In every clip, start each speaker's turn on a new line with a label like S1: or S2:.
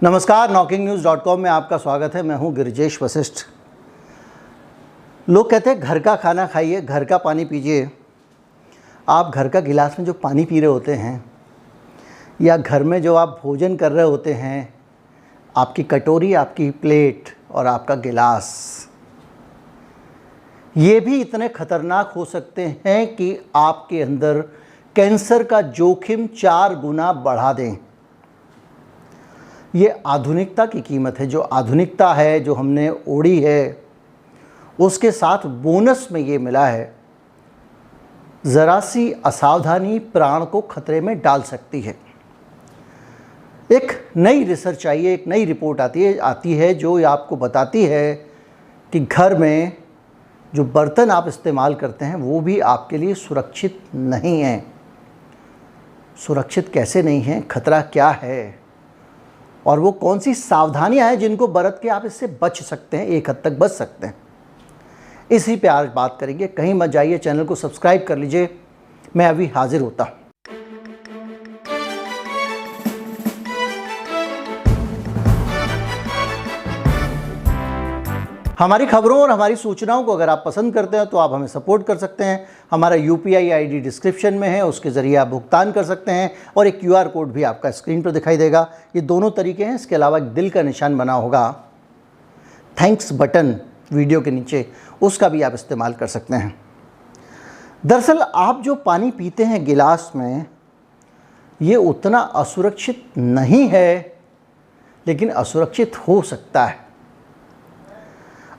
S1: नमस्कार, knocking-news.com में आपका स्वागत है। मैं हूं गिरिजेश वशिष्ठ। लोग कहते हैं घर का खाना खाइए, घर का पानी पीजिए। आप घर का गिलास में जो पानी पी रहे होते हैं या घर में जो आप भोजन कर रहे होते हैं, आपकी कटोरी, आपकी प्लेट और आपका गिलास, ये भी इतने खतरनाक हो सकते हैं कि आपके अंदर कैंसर का जोखिम 4 गुना बढ़ा दें। ये आधुनिकता की कीमत है। जो आधुनिकता है, जो हमने ओढ़ी है, उसके साथ बोनस में ये मिला है। ज़रा सी असावधानी प्राण को खतरे में डाल सकती है। एक नई रिसर्च आई है, एक नई रिपोर्ट आती है जो आपको बताती है कि घर में जो बर्तन आप इस्तेमाल करते हैं वो भी आपके लिए सुरक्षित नहीं हैं। सुरक्षित कैसे नहीं हैं, खतरा क्या है और वो कौन सी सावधानियां हैं जिनको बरत के आप इससे बच सकते हैं, एक हद तक बच सकते हैं, इसी पे आज बात करेंगे। कहीं मत जाइए, चैनल को सब्सक्राइब कर लीजिए। मैं अभी हाजिर होता हूं। हमारी खबरों और हमारी सूचनाओं को अगर आप पसंद करते हैं तो आप हमें सपोर्ट कर सकते हैं। हमारा UPI ID डिस्क्रिप्शन में है, उसके ज़रिए आप भुगतान कर सकते हैं और एक QR कोड भी आपका स्क्रीन पर दिखाई देगा। ये दोनों तरीके हैं। इसके अलावा एक दिल का निशान बना होगा, थैंक्स बटन वीडियो के नीचे, उसका भी आप इस्तेमाल कर सकते हैं। दरअसल आप जो पानी पीते हैं गिलास में, ये उतना असुरक्षित नहीं है, लेकिन असुरक्षित हो सकता है।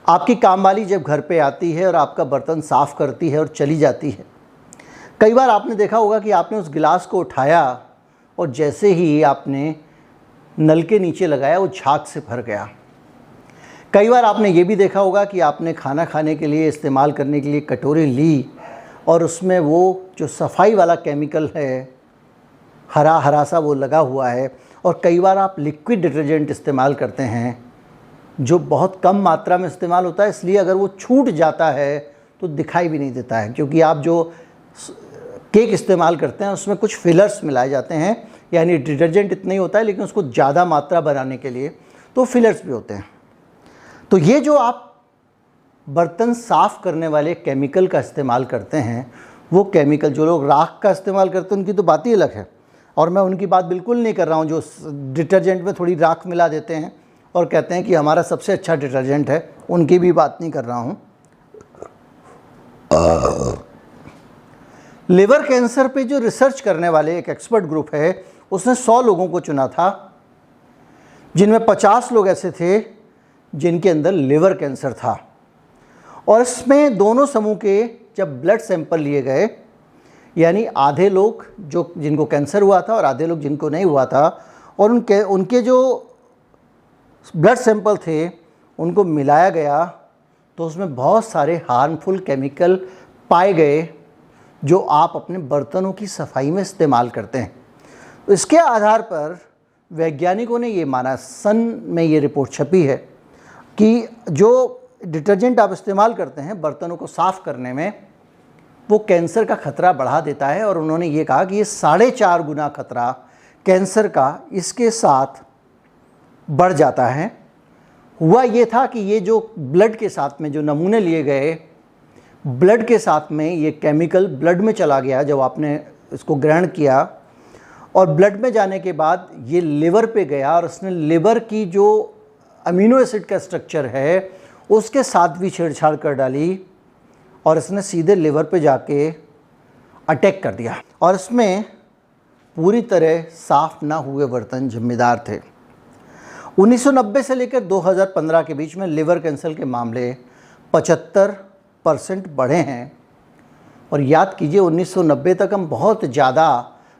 S1: आपकी कामवाली जब घर पे आती है और आपका बर्तन साफ़ करती है और चली जाती है, कई बार आपने देखा होगा कि आपने उस गिलास को उठाया और जैसे ही आपने नल के नीचे लगाया वो झाग से भर गया। कई बार आपने ये भी देखा होगा कि आपने खाना खाने के लिए, इस्तेमाल करने के लिए कटोरी ली और उसमें वो जो सफाई वाला केमिकल है, हरा हरा सा वो लगा हुआ है। और कई बार आप लिक्विड डिटर्जेंट इस्तेमाल करते हैं जो बहुत कम मात्रा में इस्तेमाल होता है, इसलिए अगर वो छूट जाता है तो दिखाई भी नहीं देता है। क्योंकि आप जो केक इस्तेमाल करते हैं उसमें कुछ फिलर्स मिलाए जाते हैं, यानी डिटर्जेंट इतना ही होता है लेकिन उसको ज़्यादा मात्रा बनाने के लिए तो फिलर्स भी होते हैं। तो ये जो आप बर्तन साफ़ करने वाले केमिकल का इस्तेमाल करते हैं, वो केमिकल, जो लोग राख का इस्तेमाल करते हैं उनकी तो बात ही अलग है, और मैं उनकी बात बिल्कुल नहीं कर रहा हूँ जो डिटर्जेंट में थोड़ी राख मिला देते हैं और कहते हैं कि हमारा सबसे अच्छा डिटर्जेंट है, उनकी भी बात नहीं कर रहा हूँ। लिवर कैंसर पे जो रिसर्च करने वाले एक एक्सपर्ट ग्रुप है, उसने 100 लोगों को चुना था, जिनमें 50 लोग ऐसे थे जिनके अंदर लिवर कैंसर था। और इसमें दोनों समूह के जब ब्लड सैंपल लिए गए, यानी आधे लोग जिनको कैंसर हुआ था और आधे लोग जिनको नहीं हुआ था, और उनके जो ब्लड सैंपल थे उनको मिलाया गया तो उसमें बहुत सारे हार्मफुल केमिकल पाए गए जो आप अपने बर्तनों की सफाई में इस्तेमाल करते हैं। तो इसके आधार पर वैज्ञानिकों ने ये माना, सन में ये रिपोर्ट छपी है, कि जो डिटर्जेंट आप इस्तेमाल करते हैं बर्तनों को साफ़ करने में, वो कैंसर का खतरा बढ़ा देता है। और उन्होंने ये कहा कि ये 4.5 गुना खतरा कैंसर का इसके साथ बढ़ जाता है। हुआ ये था कि ये जो ब्लड के साथ में जो नमूने लिए गए, ब्लड के साथ में ये केमिकल ब्लड में चला गया जब आपने इसको ग्रहण किया, और ब्लड में जाने के बाद ये लिवर पे गया और उसने लिवर की जो अमीनो एसिड का स्ट्रक्चर है उसके साथ भी छेड़छाड़ कर डाली और इसने सीधे लिवर पे जाके अटैक कर दिया। और इसमें पूरी तरह साफ़ ना हुए बर्तन जिम्मेदार थे। 1990 से लेकर 2015 के बीच में लिवर कैंसर के मामले 75% बढ़े हैं। और याद कीजिए, 1990 तक हम बहुत ज़्यादा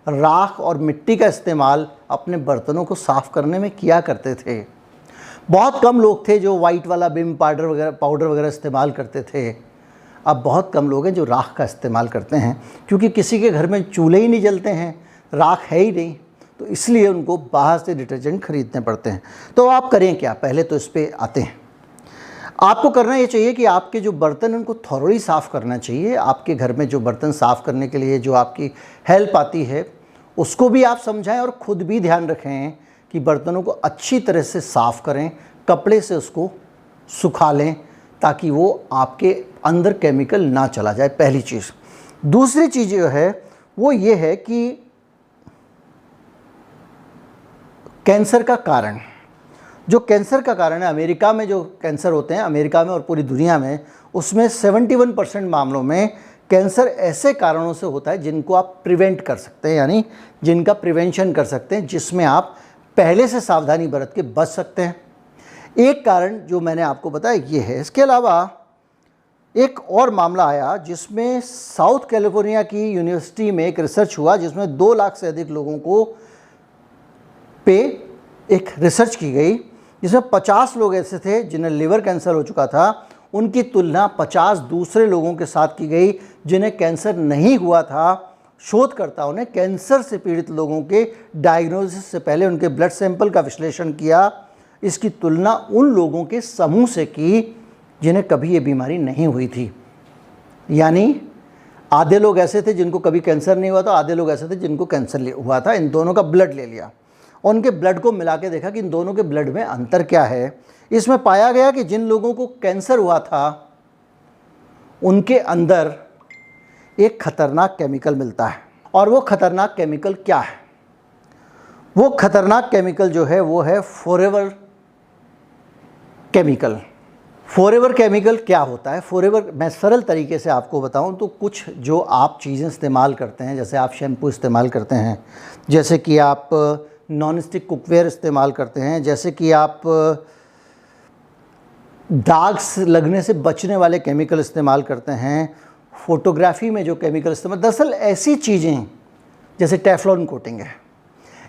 S1: राख और मिट्टी का इस्तेमाल अपने बर्तनों को साफ़ करने में किया करते थे। बहुत कम लोग थे जो वाइट वाला बिम पाउडर वगैरह इस्तेमाल करते थे। अब बहुत कम लोग हैं जो राख का इस्तेमाल करते हैं, क्योंकि किसी के घर में चूल्हे ही नहीं जलते हैं, राख है ही नहीं, तो इसलिए उनको बाहर से डिटर्जेंट खरीदने पड़ते हैं। तो आप करें क्या? पहले तो इस पर आते हैं। आपको करना ये चाहिए कि आपके जो बर्तन उनको थॉरोली साफ़ करना चाहिए। आपके घर में जो बर्तन साफ़ करने के लिए जो आपकी हेल्प आती है उसको भी आप समझाएं और ख़ुद भी ध्यान रखें कि बर्तनों को अच्छी तरह से साफ़ करें, कपड़े से उसको सुखा लें ताकि वो आपके अंदर केमिकल ना चला जाए, पहली चीज़। दूसरी चीज़ जो है वो ये है कि कैंसर का कारण, जो कैंसर का कारण है, अमेरिका में जो कैंसर होते हैं, अमेरिका में और पूरी दुनिया में, उसमें 71% मामलों में कैंसर ऐसे कारणों से होता है जिनको आप प्रिवेंट कर सकते हैं, यानी जिनका प्रिवेंशन कर सकते हैं, जिसमें आप पहले से सावधानी बरत के बच सकते हैं। एक कारण जो मैंने आपको बताया ये है। इसके अलावा एक और मामला आया जिसमें साउथ कैलिफोर्निया की यूनिवर्सिटी में एक रिसर्च हुआ जिसमें 2 लाख से अधिक लोगों को पे एक रिसर्च की गई, जिसमें 50 लोग ऐसे थे जिन्हें लिवर कैंसर हो चुका था। उनकी तुलना 50 दूसरे लोगों के साथ की गई जिन्हें कैंसर नहीं हुआ था। शोधकर्ताओं ने कैंसर से पीड़ित लोगों के डायग्नोसिस से पहले उनके ब्लड सैंपल का विश्लेषण किया। इसकी तुलना उन लोगों के समूह से की जिन्हें कभी ये बीमारी नहीं हुई थी। यानी आधे लोग ऐसे थे जिनको कभी कैंसर नहीं हुआ था, आधे लोग ऐसे थे जिनको कैंसर हुआ था। इन दोनों का ब्लड ले लिया और उनके ब्लड को मिला के देखा कि इन दोनों के ब्लड में अंतर क्या है। इसमें पाया गया कि जिन लोगों को कैंसर हुआ था उनके अंदर एक खतरनाक केमिकल मिलता है। और वो खतरनाक केमिकल क्या है? वो खतरनाक केमिकल जो है वो है फॉरएवर केमिकल। फॉरएवर केमिकल क्या होता है? फॉरएवर, मैं सरल तरीके से आपको बताऊं तो कुछ जो आप चीज़ें इस्तेमाल करते हैं, जैसे आप शैम्पू इस्तेमाल करते हैं, जैसे कि आप नॉन स्टिक कुकवेयर इस्तेमाल करते हैं, जैसे कि आप दाग लगने से बचने वाले केमिकल इस्तेमाल करते हैं, फोटोग्राफी में जो केमिकल इस्तेमाल, दरअसल ऐसी चीज़ें जैसे टेफ्लॉन कोटिंग है,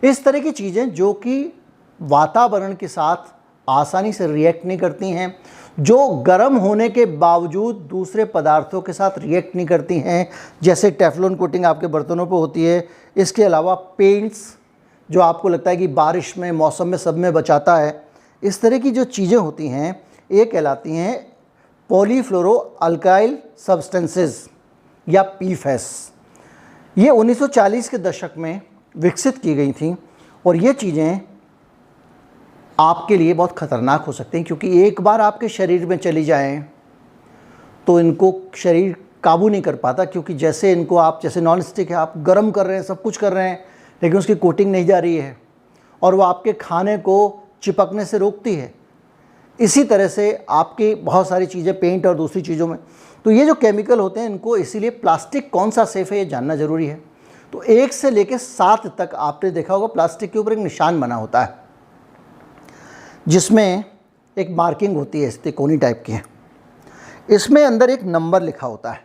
S1: इस तरह की चीज़ें जो कि वातावरण के साथ आसानी से रिएक्ट नहीं करती हैं, जो गर्म होने के बावजूद दूसरे पदार्थों के साथ रिएक्ट नहीं करती हैं, जैसे टेफ्लॉन कोटिंग आपके बर्तनों पे होती है। इसके अलावा पेंट्स जो आपको लगता है कि बारिश में, मौसम में, सब में बचाता है, इस तरह की जो चीज़ें होती हैं ये कहलाती हैं पॉलीफ्लोरो अल्काइल सब्सटेंसेस या पीफएस। ये 1940 के दशक में विकसित की गई थी और ये चीज़ें आपके लिए बहुत ख़तरनाक हो सकती हैं, क्योंकि एक बार आपके शरीर में चली जाएं तो इनको शरीर काबू नहीं कर पाता। क्योंकि जैसे इनको आप, जैसे नॉन स्टिक है, आप गर्म कर रहे हैं, सब कुछ कर रहे हैं, लेकिन उसकी कोटिंग नहीं जा रही है और वो आपके खाने को चिपकने से रोकती है। इसी तरह से आपकी बहुत सारी चीज़ें, पेंट और दूसरी चीज़ों में, तो ये जो केमिकल होते हैं इनको, इसीलिए प्लास्टिक कौन सा सेफ़ है ये जानना ज़रूरी है। तो 1 से लेकर 7 तक आपने देखा होगा प्लास्टिक के ऊपर एक निशान बना होता है जिसमें एक मार्किंग होती है, इस तिकोनी टाइप की है। इसमें अंदर एक नंबर लिखा होता है,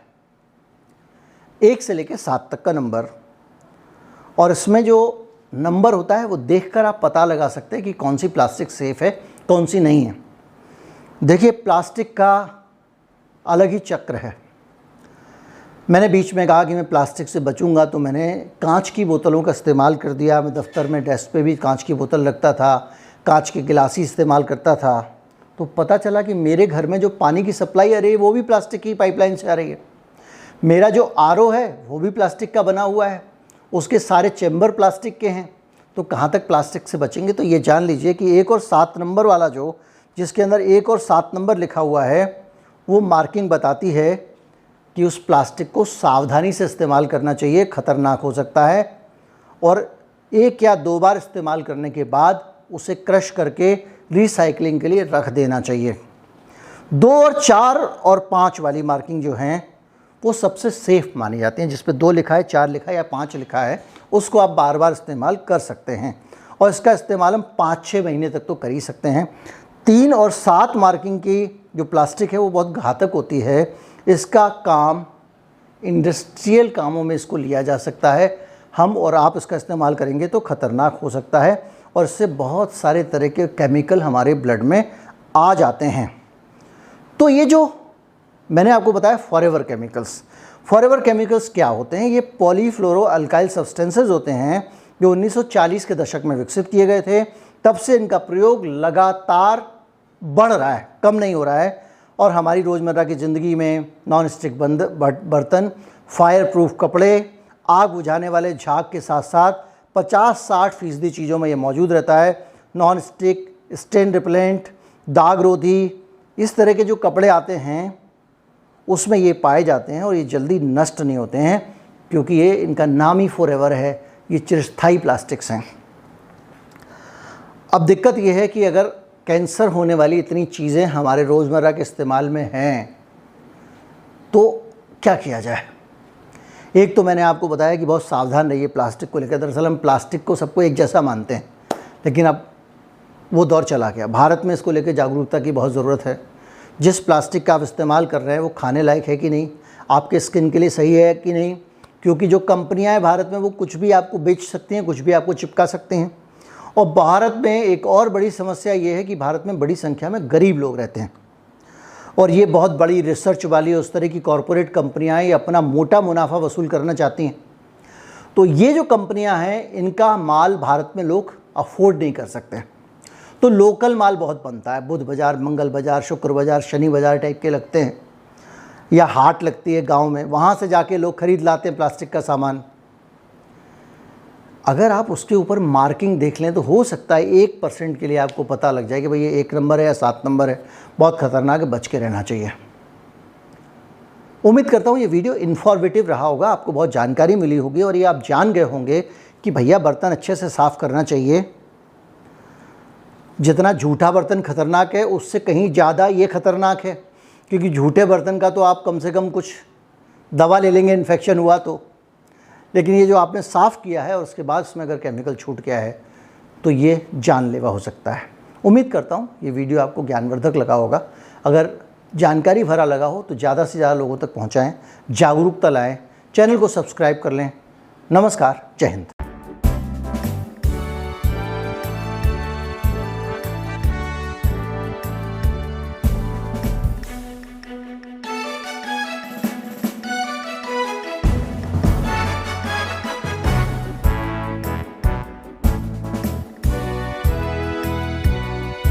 S1: 1 से लेकर 7 तक का नंबर, और इसमें जो नंबर होता है वो देखकर आप पता लगा सकते हैं कि कौन सी प्लास्टिक सेफ़ है, कौन सी नहीं है। देखिए, प्लास्टिक का अलग ही चक्र है। मैंने बीच में कहा कि मैं प्लास्टिक से बचूंगा, तो मैंने कांच की बोतलों का इस्तेमाल कर दिया। मैं दफ्तर में डेस्क पे भी कांच की बोतल रखता था, कांच के गिलास ही इस्तेमाल करता था। तो पता चला कि मेरे घर में जो पानी की सप्लाई आ रही है वो भी प्लास्टिक की पाइपलाइन से आ रही है। मेरा जो आरओ है वो भी प्लास्टिक का बना हुआ है, उसके सारे चैम्बर प्लास्टिक के हैं। तो कहाँ तक प्लास्टिक से बचेंगे? तो ये जान लीजिए कि 1 और 7 नंबर वाला, जो जिसके अंदर 1 और 7 नंबर लिखा हुआ है, वो मार्किंग बताती है कि उस प्लास्टिक को सावधानी से इस्तेमाल करना चाहिए, ख़तरनाक हो सकता है, और 1 या 2 बार इस्तेमाल करने के बाद उसे क्रश करके रिसाइकलिंग के लिए रख देना चाहिए। 2 और 4 और 5 वाली मार्किंग जो हैं वो सबसे सेफ़ मानी जाती हैं। जिस पे 2 लिखा है, 4 लिखा है या 5 लिखा है, उसको आप बार बार इस्तेमाल कर सकते हैं और इसका इस्तेमाल हम 5-6 महीने तक तो कर ही सकते हैं। 3 और 7 मार्किंग की जो प्लास्टिक है वो बहुत घातक होती है। इसका काम इंडस्ट्रियल कामों में इसको लिया जा सकता है। हम और आप इसका इस्तेमाल करेंगे तो ख़तरनाक हो सकता है और इससे बहुत सारे तरह के केमिकल हमारे ब्लड में आ जाते हैं। तो ये जो मैंने आपको बताया फॉरएवर केमिकल्स, फॉरएवर केमिकल्स क्या होते हैं? ये पॉलीफ्लोरो अल्काइल सब्सटेंसेस होते हैं जो 1940 के दशक में विकसित किए गए थे। तब से इनका प्रयोग लगातार बढ़ रहा है, कम नहीं हो रहा है, और हमारी रोज़मर्रा की ज़िंदगी में नॉन स्टिक बर्तन, फायर प्रूफ कपड़े, आग बुझाने वाले झाग के साथ साथ 50-60% चीज़ों में ये मौजूद रहता है। नॉन स्टिक, स्टेन रिपेलेंट, दाग रोधी, इस तरह के जो कपड़े आते हैं उसमें ये पाए जाते हैं और ये जल्दी नष्ट नहीं होते हैं, क्योंकि ये इनका नाम ही फॉरएवर है, ये चिरस्थायी प्लास्टिक्स हैं। अब दिक्कत ये है कि अगर कैंसर होने वाली इतनी चीज़ें हमारे रोज़मर्रा के इस्तेमाल में हैं तो क्या किया जाए। एक तो मैंने आपको बताया कि बहुत सावधान रहिए प्लास्टिक को लेकर। दरअसल हम प्लास्टिक को सबको एक जैसा मानते हैं, लेकिन अब वो दौर चला गया। भारत में इसको लेकर जागरूकता की बहुत ज़रूरत है। जिस प्लास्टिक का आप इस्तेमाल कर रहे हैं वो खाने लायक है कि नहीं, आपके स्किन के लिए सही है कि नहीं, क्योंकि जो कंपनियां हैं भारत में वो कुछ भी आपको बेच सकती हैं, कुछ भी आपको चिपका सकते हैं। और भारत में एक और बड़ी समस्या ये है कि भारत में बड़ी संख्या में गरीब लोग रहते हैं और ये बहुत बड़ी रिसर्च वाली उस तरह की कॉरपोरेट कंपनियां ये अपना मोटा मुनाफा वसूल करना चाहती हैं। तो ये जो कंपनियां हैं इनका माल भारत में लोग अफोर्ड नहीं कर सकते, तो लोकल माल बहुत बनता है। बुध बाज़ार, मंगल बाज़ार, शुक्र बाज़ार, शनि बाज़ार टाइप के लगते हैं, या हाट लगती है गांव में, वहाँ से जाके लोग खरीद लाते हैं प्लास्टिक का सामान। अगर आप उसके ऊपर मार्किंग देख लें तो हो सकता है 1% के लिए आपको पता लग जाए कि भाई ये 1 नंबर है या 7 नंबर है, बहुत ख़तरनाक है, बच के रहना चाहिए। उम्मीद करता हूँ ये वीडियो इन्फॉर्मेटिव रहा होगा, आपको बहुत जानकारी मिली होगी और ये आप जान गए होंगे कि भैया बर्तन अच्छे से साफ़ करना चाहिए। जितना झूठा बर्तन खतरनाक है उससे कहीं ज़्यादा ये खतरनाक है, क्योंकि झूठे बर्तन का तो आप कम से कम कुछ दवा ले लेंगे इन्फेक्शन हुआ तो, लेकिन ये जो आपने साफ़ किया है और उसके बाद उसमें अगर केमिकल छूट गया है तो ये जानलेवा हो सकता है। उम्मीद करता हूँ ये वीडियो आपको ज्ञानवर्धक लगा होगा। अगर जानकारी भरा लगा हो तो ज़्यादा से ज़्यादा लोगों तक पहुँचाएँ, जागरूकता लाएँ, चैनल को सब्सक्राइब कर लें। नमस्कार, जय हिंद।